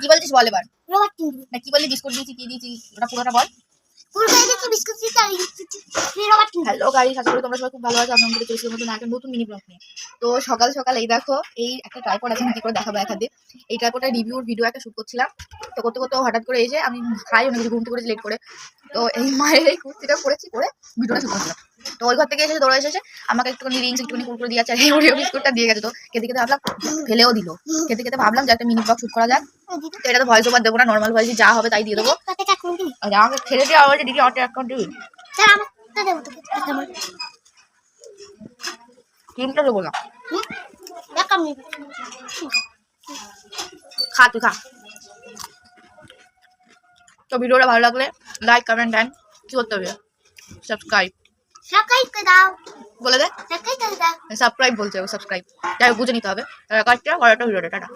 কি বলছিস বল এবার। না কি বললি বিস্কুট দিয়েছি কি দিয়েছি ওটা পুরোটা বল। হ্যালো গাইস, আশা করি তোমরা সবাই খুব ভালো আছো। আমি আমাদের চলছিল মতন একটা নতুন মিনি ব্লগ নিয়ে। তো সকাল সকাল এই দেখো এই একটা ট্রাইপড আছে, আমি কি করে দেখাবো এক হাতে। এই ট্রাইপডটা রিভিউর ভিডিও একটা শুট করছিলাম। তো করতে করতে হঠাৎ করে এই যে আমি খাই অনেক কিছু ঘুমতে করেছি লেট করে। তো এই মায়ের এই কুর্তিটা পরেছি পরে ভিডিওটা শুট করছিলাম। তো ওই ঘর থেকে এসে দৌড়ে এসেছে আমাকে একটুখানি রিংস একটুখানি কুরকুরে দিয়ে আছে, এই ওরিও বিস্কুটটা দিয়ে গেছে। তো খেতে খেতে ভাবলাম ফেলেও দিল, খেতে খেতে ভাবলাম যে একটা মিনি ব্লগ শুট করা যাক। তো এটা তো ভয়েস ওভার দেবো না, নর্মাল ভয়েসে যা হবে তাই দিয়ে দেবো। আমাকে ছেড়ে দিয়ে আমার দিদি অটো অ্যাকাউন্ট দিবি ক্রিমটা দেবো না, খা তুই খা। তো ভিডিওটা ভালো লাগলে লাইক কমেন্ট দেন, কি করতে হবে সাবস্ক্রাইব বলে দে, সাবস্ক্রাইব বলছে ও সাবস্ক্রাইব, যাই হোক বুঝে নিতে হবে। কাটটা ভিডিওটা টাটা।